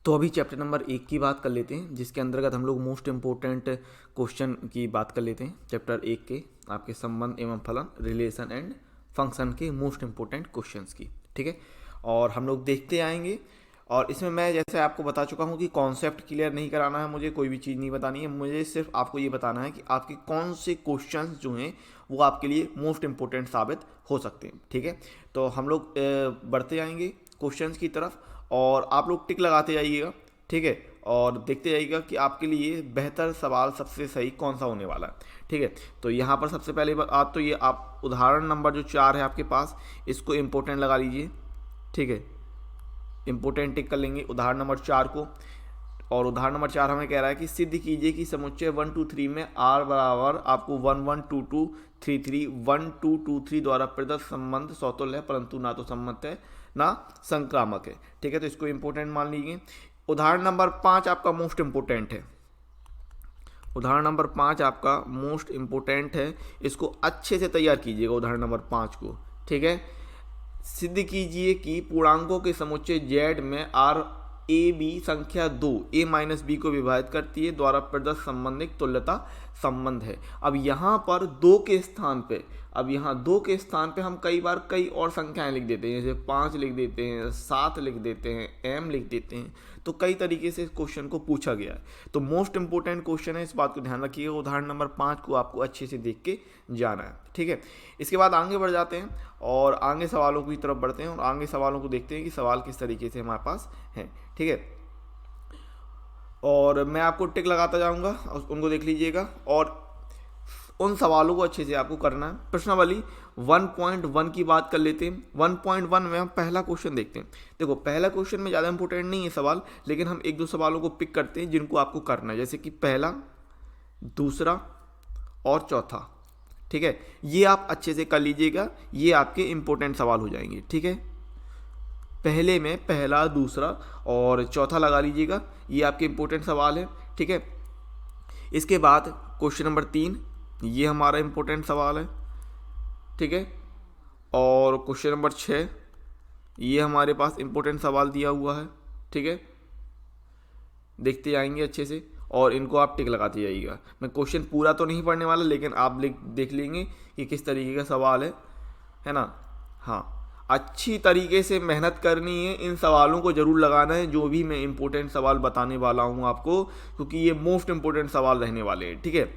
तो अभी chapter number 1 की बात कर लेते हैं, जिसके अंतर्गत हम लोग मोस्ट इम्पोर्टेंट क्वेश्चन की बात कर लेते हैं। चैप्टर 1 के आपके संबंध एवं फलन, रिलेशन एंड फंक्शन के मोस्ट इम्पोर्टेंट क्वेश्चंस की, ठीक है। और हम लोग देखते आएंगे। और इसमें मैं जैसे आपको बता चुका हूँ कि कॉन्सेप्ट क्लियर नहीं कराना है, मुझे कोई भी चीज़ नहीं बतानी है, मुझे सिर्फ आपको ये बताना है कि आपके कौन से क्वेश्चंस जो हैं वो आपके लिए मोस्ट इम्पोर्टेंट साबित हो सकते हैं, ठीक है। तो हम लोग बढ़ते जाएंगे क्वेश्चंस की तरफ, और आप लोग टिक लगाते जाइएगा, ठीक है। और देखते जाइएगा कि आपके लिए बेहतर सवाल सबसे सही कौन सा होने वाला है, ठीक है। तो यहाँ पर सबसे पहले बात तो ये, आप उदाहरण नंबर जो 4 है आपके पास, इसको इम्पोर्टेंट लगा लीजिए, ठीक है। इम्पोर्टेंट टिक कर लेंगे उदाहरण नंबर 4 को। और उदाहरण नंबर 4 हमें कह रहा है कि सिद्ध कीजिए कि समुच्चय 1 2 3 में r बराबर आपको 1 1 2 2 3 3 1 2 2 3 द्वारा प्रदत्त संबंध सौतुल्य है, परंतु ना तो सम्मत है ना संक्रामक है, ठीक है। तो इसको इंपोर्टेंट मान लीजिए। उदाहरण नंबर 5 आपका मोस्ट इंपोर्टेंट है। उदाहरण नंबर 5 आपका मोस्ट इंपोर्टेंट है, इसको अच्छे से तैयार कीजिएगा उदाहरण नंबर 5 को, ठीक है। सिद्ध कीजिए कि पूर्णांकों के समुच्चय z में r ए बी संख्या 2 a माइनस बी को विभाजित करती है द्वारा प्रदत्त संबंध एक तुल्यता संबंध है। अब यहाँ पर 2 के स्थान पे, अब यहाँ 2 के स्थान पे हम कई बार कई और संख्याएं लिख देते हैं, जैसे 5 लिख देते हैं, 7 लिख देते हैं, m लिख देते हैं। तो कई तरीके से इस क्वेश्चन को पूछा गया है। तो मोस्ट इंपोर्टेंट क्वेश्चन है, इस बात को ध्यान रखिएगा। उदाहरण नंबर 5 को आपको अच्छे से देख के जाना है, ठीक है। इसके बाद आगे बढ़ जाते हैं और आगे सवालों की तरफ बढ़ते हैं, और आगे सवालों को देखते हैं कि सवाल किस तरीके से हमारे पास हैं, ठीक है। और मैं आपको टिक लगाता जाऊंगा और उनको देख लीजिएगा, और उन सवालों को अच्छे से आपको करना है। प्रश्नावली 1.1 की बात कर लेते हैं। 1.1 में हम पहला क्वेश्चन देखते हैं। देखो, पहला क्वेश्चन में ज़्यादा इंपॉर्टेंट नहीं है सवाल, लेकिन हम एक दो सवालों को पिक करते हैं जिनको आपको करना है, जैसे कि पहला, दूसरा और चौथा, ठीक है। ये आप अच्छे से कर लीजिएगा, ये आपके इंपॉर्टेंट सवाल हो जाएंगे, ठीक है। पहले में पहला, दूसरा और चौथा लगा लीजिएगा, ये आपके इंपॉर्टेंट सवाल है, ठीक है। इसके बाद क्वेश्चन नंबर 3, ये हमारा इंपॉर्टेंट सवाल है, ठीक है। और क्वेश्चन नंबर 6, ये हमारे पास इंपॉर्टेंट सवाल दिया हुआ है, ठीक है। देखते जाएंगे अच्छे से और इनको आप टिक लगाते जाइएगा। मैं क्वेश्चन पूरा तो नहीं पढ़ने वाला, लेकिन आप देख लेंगे कि किस तरीके का सवाल है ना। हाँ, अच्छी तरीके से मेहनत करनी है, इन सवालों को ज़रूर लगाना है जो भी मैं इंपॉर्टेंट सवाल बताने वाला हूँ आपको, क्योंकि ये मोस्ट इंपॉर्टेंट सवाल रहने वाले हैं, ठीक है।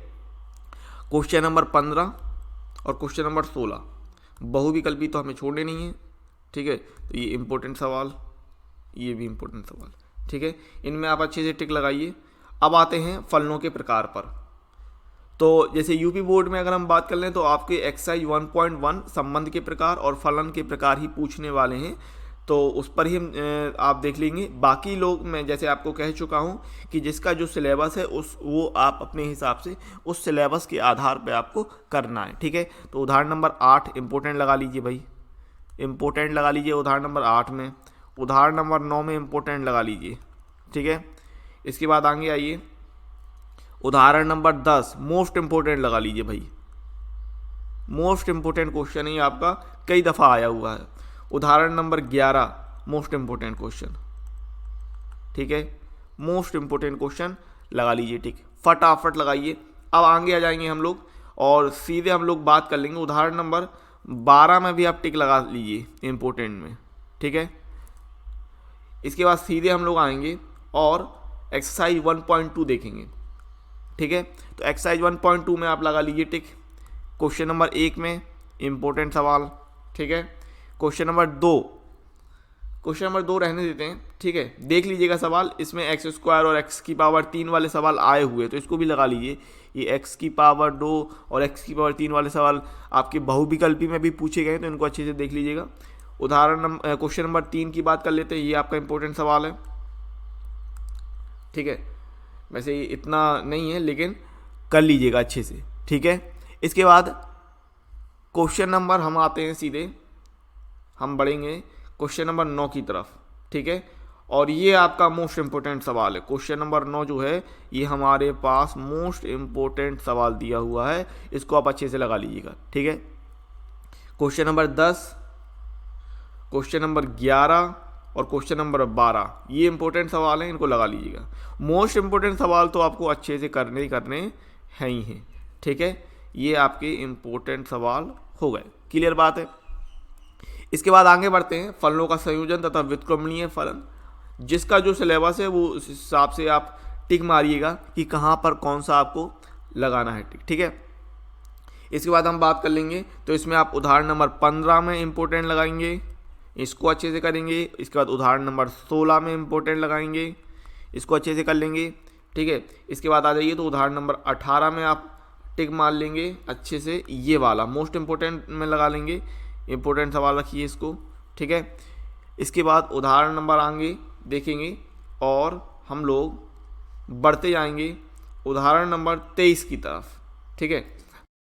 क्वेश्चन नंबर 15 और क्वेश्चन नंबर 16 बहुविकल्पी तो हमें छोड़ने नहीं है, ठीक है। तो ये इंपॉर्टेंट सवाल, ये भी इंपॉर्टेंट सवाल, ठीक है। इनमें आप अच्छे से टिक लगाइए। अब आते हैं फलनों के प्रकार पर। तो जैसे यूपी बोर्ड में अगर हम बात कर लें तो आपके एक्सरसाइज 1.1 संबंध के प्रकार और फलन के प्रकार ही पूछने वाले हैं, तो उस पर ही हम आप देख लेंगे। बाकी लोग मैं जैसे आपको कह चुका हूं कि जिसका जो सिलेबस है वो आप अपने हिसाब से उस सिलेबस के आधार पे आपको करना है, ठीक है। तो उदाहरण नंबर 8 इंपॉर्टेंट लगा लीजिए भाई, इंपॉर्टेंट लगा लीजिए उदाहरण नंबर 8 में। उदाहरण नंबर 9 में इंपॉर्टेंट लगा लीजिए, ठीक है। इसके बाद आगे आइए, उदाहरण नंबर 10 मोस्ट इंपोर्टेंट लगा लीजिए भाई। मोस्ट इंपोर्टेंट क्वेश्चन है आपका, कई दफ़ा आया हुआ है। उदाहरण नंबर 11 मोस्ट इंपोर्टेंट क्वेश्चन, ठीक है। मोस्ट इंपोर्टेंट क्वेश्चन लगा लीजिए, ठीक, फटाफट लगाइए। अब आगे आ जाएंगे हम लोग और सीधे हम लोग बात कर लेंगे उदाहरण नंबर 12 में भी आप टिक लगा लीजिए इंपोर्टेंट में, ठीक है। इसके बाद सीधे हम लोग आएंगे और एक्सरसाइज 1.2 देखेंगे, ठीक है। तो एक्सरसाइज 1.2 में आप लगा लीजिए टिक। क्वेश्चन नंबर 1 में इंपॉर्टेंट सवाल, ठीक है। क्वेश्चन नंबर 2 रहने देते हैं, ठीक है। देख लीजिएगा सवाल, इसमें x² और x³ वाले सवाल आए हुए, तो इसको भी लगा लीजिए। ये x² और x³ वाले सवाल आपके बहुविकल्पी में भी पूछे गए, तो इनको अच्छे से देख लीजिएगा। क्वेश्चन नंबर 3 की बात कर लेते हैं, ये आपका इंपॉर्टेंट सवाल है, ठीक है। वैसे इतना नहीं है, लेकिन कर लीजिएगा अच्छे से, ठीक है। इसके बाद क्वेश्चन नंबर हम आते हैं, सीधे हम बढ़ेंगे क्वेश्चन नंबर 9 की तरफ, ठीक है। और ये आपका मोस्ट इंपोर्टेंट सवाल है। क्वेश्चन नंबर 9 जो है ये हमारे पास मोस्ट इंपोर्टेंट सवाल दिया हुआ है, इसको आप अच्छे से लगा लीजिएगा, ठीक है। क्वेश्चन नंबर 10, क्वेश्चन नंबर 11 और क्वेश्चन नंबर 12 ये इंपॉर्टेंट सवाल हैं, इनको लगा लीजिएगा। मोस्ट इंपॉर्टेंट सवाल तो आपको अच्छे से करने ही करने हैं ही हैं, ठीक है। ये आपके इंपॉर्टेंट सवाल हो गए, क्लियर बात है। इसके बाद आगे बढ़ते हैं, फलनों का संयोजन तथा व्युत्क्रमणीय फलन। जिसका जो सिलेबस है वो उस हिसाब से आप टिक मारिएगा कि कहाँ पर कौन सा आपको लगाना है टिक, ठीक है। इसके बाद हम बात कर लेंगे, तो इसमें आप उदाहरण नंबर 15 में इंपॉर्टेंट लगाएंगे, इसको अच्छे से करेंगे। इसके बाद उदाहरण नंबर 16 में इंपॉर्टेंट लगाएंगे, इसको अच्छे से कर लेंगे, ठीक है। इसके बाद आ जाइए तो उदाहरण नंबर 18 में आप टिक मार लेंगे अच्छे से, ये वाला मोस्ट इंपॉर्टेंट में लगा लेंगे, इंपॉर्टेंट सवाल रखिए इसको, ठीक है। इसके बाद उदाहरण नंबर आगे देखेंगे और हम लोग बढ़ते जाएंगे उदाहरण नंबर 23 की तरफ, ठीक है।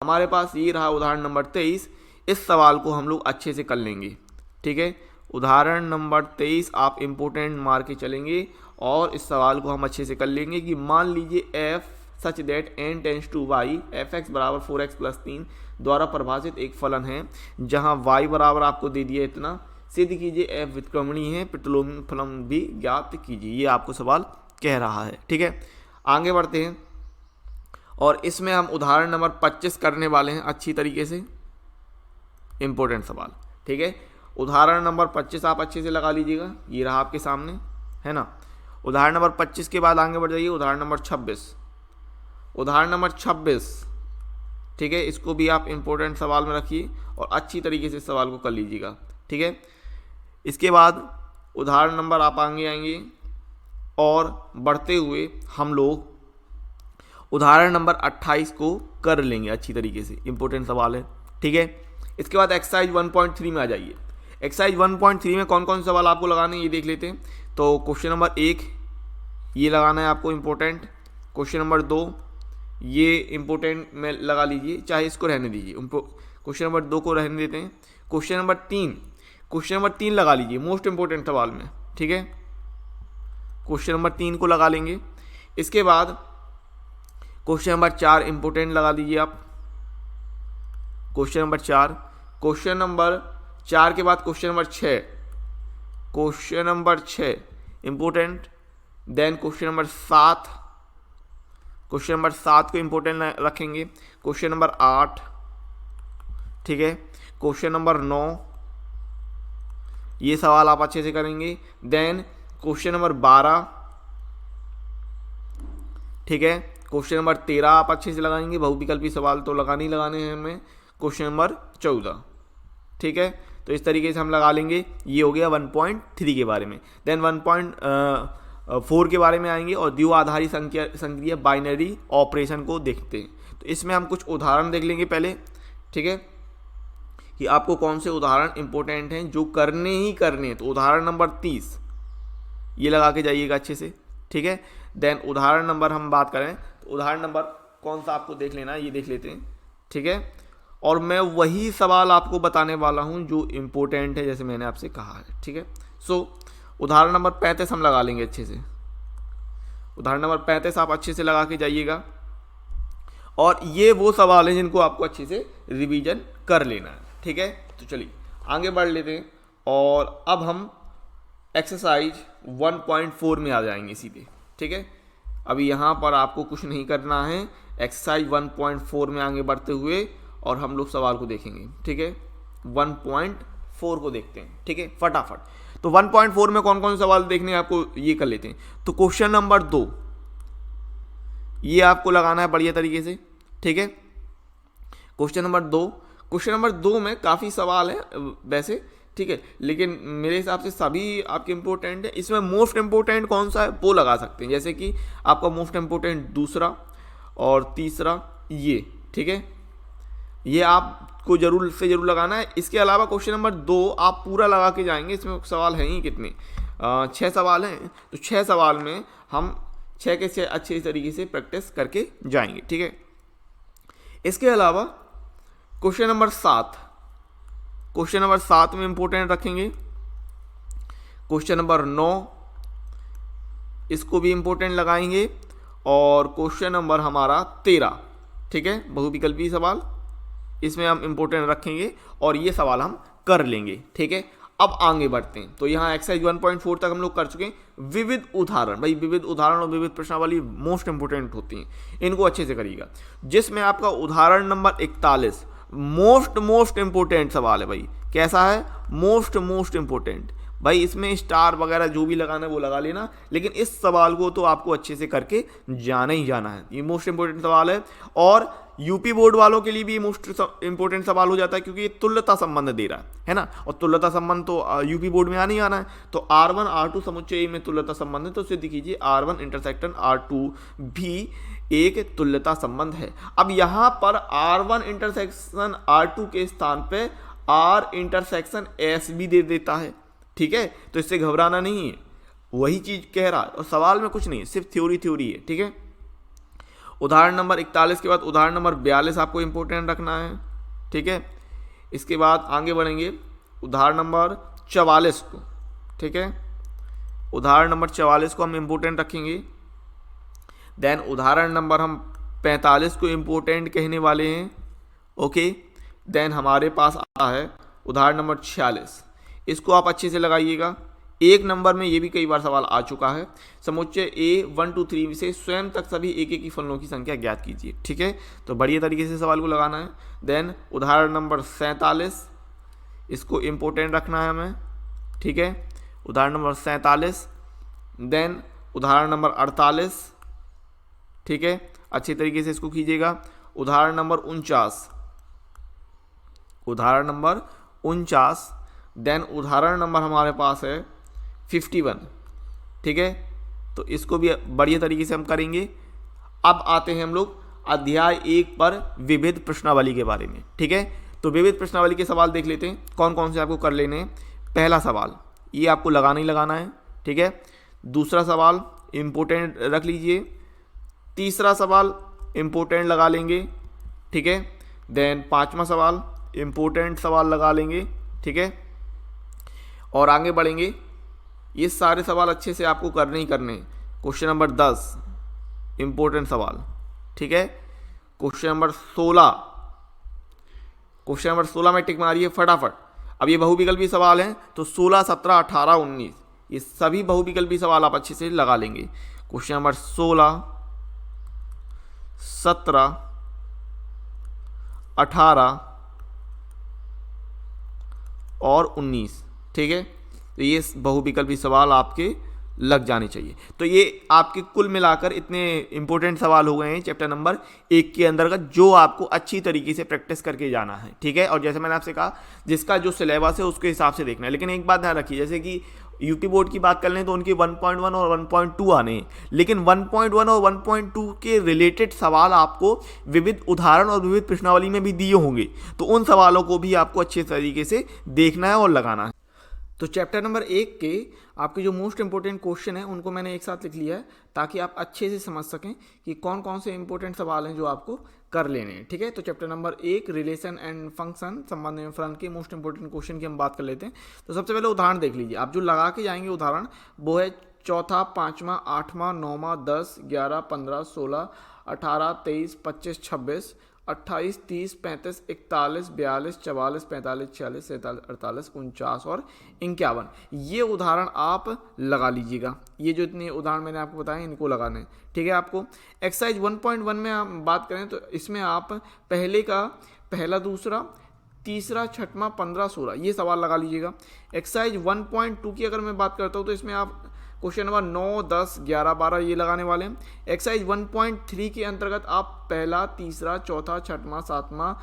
हमारे पास ये रहा उदाहरण नंबर 23, इस सवाल को हम लोग अच्छे से कर लेंगे, ठीक है। उदाहरण नंबर 23 आप इम्पोर्टेंट मार के चलेंगे और इस सवाल को हम अच्छे से कर लेंगे कि मान लीजिए f such that n tends to y fx बराबर 4x प्लस 3 द्वारा परिभाषित एक फलन है जहां y बराबर आपको दे दिया इतना, सिद्ध कीजिए f व्युत्क्रमणीय है, प्रतिलोम फलन भी ज्ञात कीजिए, ये आपको सवाल कह रहा है, ठीक है। आगे बढ़ते हैं और इसमें हम उदाहरण नंबर 25 करने वाले हैं अच्छी तरीके से, इंपॉर्टेंट सवाल, ठीक है। उदाहरण नंबर 25 आप अच्छे से लगा लीजिएगा, ये रहा आपके सामने, है ना। उदाहरण नंबर 25 के बाद आगे बढ़ जाइए उदाहरण नंबर 26, उदाहरण नंबर 26, ठीक है। इसको भी आप इंपॉर्टेंट सवाल में रखिए और अच्छी तरीके से सवाल को कर लीजिएगा, ठीक है। इसके बाद उदाहरण नंबर आप आगे आएंगे और बढ़ते हुए हम लोग उदाहरण नंबर 28 को कर लेंगे अच्छी तरीके से, इंपॉर्टेंट सवाल है, ठीक है। इसके बाद एक्सरसाइज 1.3 में आ जाइए। एक्सरसाइज 1.3 में कौन कौन से सवाल आपको लगाने हैं ये देख लेते हैं। तो क्वेश्चन नंबर 1 ये लगाना है आपको इंपॉर्टेंट, क्वेश्चन नंबर 2 ये इंपॉर्टेंट में लगा लीजिए, चाहे इसको रहने दीजिए, क्वेश्चन नंबर 2 को रहने देते हैं। क्वेश्चन नंबर 3 लगा लीजिए मोस्ट इंपॉर्टेंट सवाल में, ठीक है। क्वेश्चन नंबर 3 को लगा लेंगे। इसके बाद क्वेश्चन नंबर 4 इंपॉर्टेंट लगा दीजिए आप, क्वेश्चन नंबर 4। क्वेश्चन नंबर 4 के बाद question number 6 important. Then question number 7 को इंपॉर्टेंट रखेंगे। क्वेश्चन नंबर 8, ठीक है। क्वेश्चन नंबर 9 ये सवाल आप अच्छे से करेंगे। देन क्वेश्चन नंबर 12, ठीक है। क्वेश्चन नंबर 13 आप अच्छे से लगाएंगे, बहुविकल्पी सवाल तो लगाने ही लगाने हैं हमें। क्वेश्चन नंबर 14, ठीक है। तो इस तरीके से हम लगा लेंगे। ये हो गया 1.3 के बारे में। देन 1.4 के बारे में आएंगे और द्विआधारी संक्रिय बाइनरी ऑपरेशन को देखते हैं। तो इसमें हम कुछ उदाहरण देख लेंगे पहले, ठीक है, कि आपको कौन से उदाहरण इंपॉर्टेंट हैं जो करने ही करने हैं। तो उदाहरण नंबर 30 ये लगा के जाइएगा अच्छे से, ठीक है। देन उदाहरण नंबर हम बात करें तो उदाहरण नंबर कौन सा आपको देख लेना है ये देख लेते हैं, ठीक है। और मैं वही सवाल आपको बताने वाला हूं जो इम्पोर्टेंट है, जैसे मैंने आपसे कहा है, ठीक है। सो उदाहरण नंबर 35 हम लगा लेंगे अच्छे से। उदाहरण नंबर 35 आप अच्छे से लगा के जाइएगा और ये वो सवाल हैं जिनको आपको अच्छे से रिवीजन कर लेना है, ठीक है। तो चलिए आगे बढ़ लेते हैं और अब हम एक्सरसाइज 1.4 में आ जाएंगे सीधे, ठीक है। अभी यहाँ पर आपको कुछ नहीं करना है, एक्सरसाइज 1.4 में आगे बढ़ते हुए और हम लोग सवाल को देखेंगे, ठीक है। 1.4 को देखते हैं, ठीक है, फटाफट। तो 1.4 में कौन कौन से सवाल देखने हैं आपको ये कर लेते हैं। तो क्वेश्चन नंबर 2 ये आपको लगाना है बढ़िया तरीके से, ठीक है। क्वेश्चन नंबर 2 में काफ़ी सवाल है वैसे, ठीक है, लेकिन मेरे हिसाब से सभी आपके इंपॉर्टेंट है। इसमें मोस्ट इंपॉर्टेंट कौन सा है वो लगा सकते हैं, जैसे कि आपका मोस्ट इंपॉर्टेंट दूसरा और तीसरा ये, ठीक है, ये आपको जरूर से जरूर लगाना है। इसके अलावा क्वेश्चन नंबर 2 आप पूरा लगा के जाएंगे। इसमें सवाल हैं ही कितने, 6 सवाल हैं। तो 6 सवाल में हम 6 के 6 अच्छे तरीके से प्रैक्टिस करके जाएंगे, ठीक है। इसके अलावा क्वेश्चन नंबर 7 में इंपॉर्टेंट रखेंगे। क्वेश्चन नंबर 9 इसको भी इंपॉर्टेंट लगाएंगे और क्वेश्चन नंबर हमारा 13, ठीक है, बहुविकल्पी सवाल, इसमें हम इंपॉर्टेंट रखेंगे और ये सवाल हम कर लेंगे, ठीक है। अब आगे बढ़ते हैं, तो यहाँ एक्सरसाइज 1.4 तक हम लोग कर चुके हैं। विविध उदाहरण, भाई विविध उदाहरण और विविध प्रश्नावली मोस्ट इंपोर्टेंट होती हैं, इनको अच्छे से करिएगा। जिसमें आपका उदाहरण नंबर 41 मोस्ट इंपोर्टेंट सवाल है भाई। कैसा है? Most important. भाई इसमें स्टार वगैरह जो भी लगाना है वो लगा लेना, लेकिन इस सवाल को तो आपको अच्छे से करके जाना ही जाना है। ये मोस्ट इंपोर्टेंट सवाल है, और यूपी बोर्ड वालों के लिए भी मोस्ट इंपोर्टेंट सवाल हो जाता है, क्योंकि ये तुल्यता संबंध दे रहा है ना, और तुल्यता संबंध तो यूपी बोर्ड में आना ही आना है। तो R1 R2 समुच्चय में तुल्यता संबंध है, तो सिद्ध कीजिए R1 इंटरसेक्शन R2 भी एक तुल्यता संबंध है। अब यहाँ पर R1 इंटरसेक्शन R2 के स्थान पे R इंटरसेक्शन S भी दे देता है, ठीक है, तो इससे घबराना नहीं है, वही चीज कह रहा है, और सवाल में कुछ नहीं है, सिर्फ थ्योरी है, ठीक है। उदाहरण नंबर 41 के बाद उदाहरण नंबर 42 आपको इंपोर्टेंट रखना है, ठीक है। इसके बाद आगे बढ़ेंगे उदाहरण नंबर 44 को, ठीक है, उदाहरण नंबर 44 को हम इंपोर्टेंट रखेंगे। देन उदाहरण नंबर हम 45 को इंपोर्टेंट कहने वाले हैं, ओके। देन हमारे पास आता है उदाहरण नंबर 46, इसको आप अच्छे से लगाइएगा। एक नंबर में ये भी कई बार सवाल आ चुका है। समुच्चय A 1 2 3 से स्वयं तक सभी एक की फलनों की संख्या ज्ञात कीजिए, ठीक है, तो बढ़िया तरीके से सवाल को लगाना है। देन उदाहरण नंबर 47, इसको इम्पोर्टेंट रखना है हमें, ठीक है, उदाहरण नंबर 47। देन उदाहरण नंबर 48, ठीक है, अच्छी तरीके से इसको कीजिएगा। उदाहरण नंबर 49, उदाहरण नंबर 49। देन उदाहरण नंबर हमारे पास है 51, ठीक है, तो इसको भी बढ़िया तरीके से हम करेंगे। अब आते हैं हम लोग अध्याय 1 पर विविध प्रश्नावली के बारे में, ठीक है, तो विविध प्रश्नावली के सवाल देख लेते हैं कौन कौन से आपको कर लेने हैं। पहला सवाल ये आपको लगाना ही लगाना है, ठीक है। दूसरा सवाल इम्पोर्टेंट रख लीजिए। तीसरा सवाल इम्पोर्टेंट लगा लेंगे, ठीक है। देन पांचवा सवाल इम्पोर्टेंट सवाल लगा लेंगे, ठीक है, और आगे बढ़ेंगे। ये सारे सवाल अच्छे से आपको करने ही करने। क्वेश्चन नंबर 10 इम्पोर्टेंट सवाल, ठीक है। क्वेश्चन नंबर 16 में टिक मारिए फटाफट। अब ये बहुविकल्पी सवाल हैं, तो 16 17 18 19 ये सभी बहुविकल्पी सवाल आप अच्छे से लगा लेंगे। क्वेश्चन नंबर 16 17 18 और 19, ठीक है, तो ये बहुविकल्पी सवाल आपके लग जाने चाहिए। तो ये आपके कुल मिलाकर इतने इंपॉर्टेंट सवाल हो गए हैं चैप्टर नंबर 1 के अंतर्गत, जो आपको अच्छी तरीके से प्रैक्टिस करके जाना है, ठीक है। और जैसे मैंने आपसे कहा, जिसका जो सिलेबस है उसके हिसाब से देखना है। लेकिन एक बात ध्यान रखिए, जैसे कि यूपी बोर्ड की बात कर लें तो उनके 1.1 और 1.2 आने हैं, लेकिन 1.1 और 1.2 के रिलेटेड सवाल आपको विविध उदाहरण और विविध प्रश्नावली में भी दिए होंगे, तो उन सवालों को भी आपको अच्छे तरीके से देखना है और लगाना है। तो चैप्टर नंबर 1 के आपके जो मोस्ट इंपॉर्टेंट क्वेश्चन हैं उनको मैंने एक साथ लिख लिया है, ताकि आप अच्छे से समझ सकें कि कौन कौन से इंपॉर्टेंट सवाल हैं जो आपको कर लेने हैं, ठीक है। तो chapter number 1 relation and function संबंध एवं फलन के मोस्ट इंपॉर्टेंट क्वेश्चन की हम बात कर लेते हैं। तो सबसे पहले उदाहरण देख लीजिए। आप जो लगा के जाएंगे उदाहरण, वो है 4, 5, 8, 9, 10, 11, 15, 16, 18, 23, 25, 26, 28, 30, 35, 41, 42, 44, 45, 46, 47, 48, 49 और 51। ये उदाहरण आप लगा लीजिएगा। ये जो इतने उदाहरण मैंने आपको बताए इनको लगाने हैं, ठीक है। आपको एक्सरसाइज 1.1 में हम बात करें तो इसमें आप पहले का पहला, दूसरा, तीसरा, छठवां, 15, 16 ये सवाल लगा लीजिएगा। एक्सरसाइज 1.2 की अगर मैं बात करता हूँ तो इसमें आप क्वेश्चन नंबर 9, 10, 11, 12 ये लगाने वाले हैं। एक्सरसाइज 1.3 के अंतर्गत आप पहला, तीसरा, चौथा, छठवां, सातवां,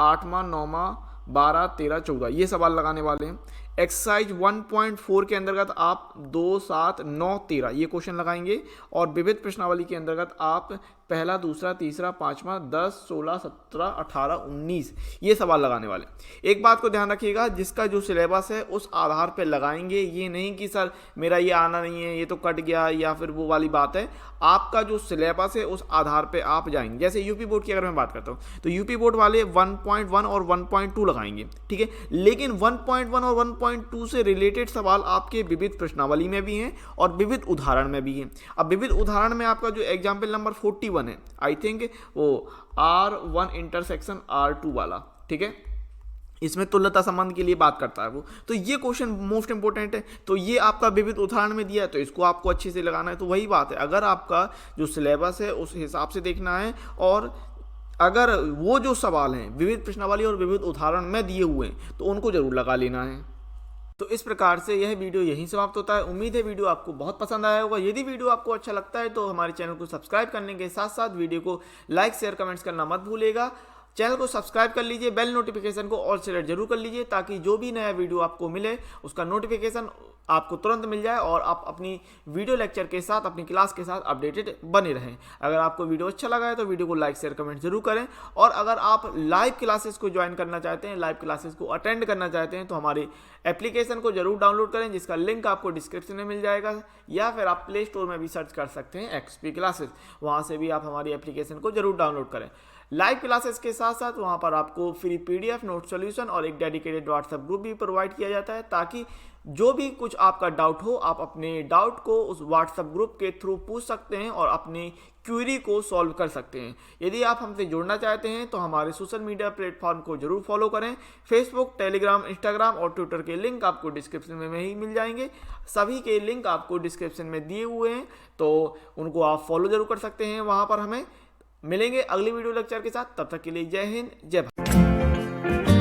8वां, 9वां, 12, 13, 14 ये सवाल लगाने वाले हैं। एक्सरसाइज 1.4 के अंतर्गत आप 2, 7, 9, 13 ये क्वेश्चन लगाएंगे, और विविध प्रश्नावली के अंतर्गत आप पहला, दूसरा, तीसरा, 5वां, 10, 16, 17, 18, 19 ये सवाल लगाने वाले। एक बात को ध्यान रखिएगा, जिसका जो सिलेबस है उस आधार पर लगाएंगे। ये नहीं कि सर मेरा ये आना नहीं है, ये तो कट गया, या फिर वो वाली बात है। आपका जो सिलेबस है उस आधार पे आप जाएंगे। जैसे यूपी बोर्ड की अगर मैं बात करता हूँ तो यूपी बोर्ड वाले 1.1 और 1.2 लगाएंगे, ठीक है, लेकिन 1.1 और 1.2 से रिलेटेड सवाल आपके विविध प्रश्नावली में भी हैं और विविध उदाहरण में भी हैं। अब विविध उदाहरण में आपका जो एग्जाम्पल नंबर 41 है, आई थिंक वो R1 इंटरसेक्शन R2 वाला, ठीक है, इसमें तुल्यता संबंध के लिए बात करता है वो। तो ये क्वेश्चन मोस्ट इंपॉर्टेंट है। तो ये आपका विविध उदाहरण में दिया है, तो इसको आपको अच्छे से लगाना है। तो वही बात है, अगर आपका जो सिलेबस है उस हिसाब से देखना है, और अगर वो जो सवाल हैं विविध प्रश्नावली और विविध उदाहरण में दिए हुए हैं तो उनको जरूर लगा लेना है। तो इस प्रकार से यह वीडियो यहीं समाप्त होता है। उम्मीद है वीडियो आपको बहुत पसंद आया होगा। यदि वीडियो आपको अच्छा लगता है तो हमारे चैनल को सब्सक्राइब करने के साथ साथ वीडियो को लाइक शेयर कमेंट्स करना मत भूलिएगा। चैनल को सब्सक्राइब कर लीजिए, बेल नोटिफिकेशन को ऑल सेलेक्ट जरूर कर लीजिए, ताकि जो भी नया वीडियो आपको मिले उसका नोटिफिकेशन आपको तुरंत मिल जाए और आप अपनी वीडियो लेक्चर के साथ, अपनी क्लास के साथ अपडेटेड बने रहें। अगर आपको वीडियो अच्छा लगा है तो वीडियो को लाइक शेयर कमेंट जरूर करें। और अगर आप लाइव क्लासेस को ज्वाइन करना चाहते हैं, लाइव क्लासेस को अटेंड करना चाहते हैं, तो हमारी एप्लीकेशन को जरूर डाउनलोड करें, जिसका लिंक आपको डिस्क्रिप्शन में मिल जाएगा, या फिर आप प्ले स्टोर में भी सर्च कर सकते हैं XP क्लासेस। वहाँ से भी आप हमारी एप्लीकेशन को जरूर डाउनलोड करें। लाइव क्लासेस के साथ साथ वहाँ पर आपको फ्री PDF नोट सॉल्यूशन और एक डेडिकेटेड व्हाट्सएप ग्रुप भी प्रोवाइड किया जाता है, ताकि जो भी कुछ आपका डाउट हो आप अपने डाउट को उस व्हाट्सएप ग्रुप के थ्रू पूछ सकते हैं और अपनी क्वेरी को सॉल्व कर सकते हैं। यदि आप हमसे जुड़ना चाहते हैं तो हमारे सोशल मीडिया प्लेटफॉर्म को जरूर फॉलो करें। फेसबुक, टेलीग्राम, इंस्टाग्राम और ट्विटर के लिंक आपको डिस्क्रिप्शन में ही मिल जाएंगे। सभी के लिंक आपको डिस्क्रिप्शन में दिए हुए हैं, तो उनको आप फॉलो जरूर कर सकते हैं। वहाँ पर हमें मिलेंगे अगली वीडियो लेक्चर के साथ। तब तक के लिए जय हिंद, जय भारत।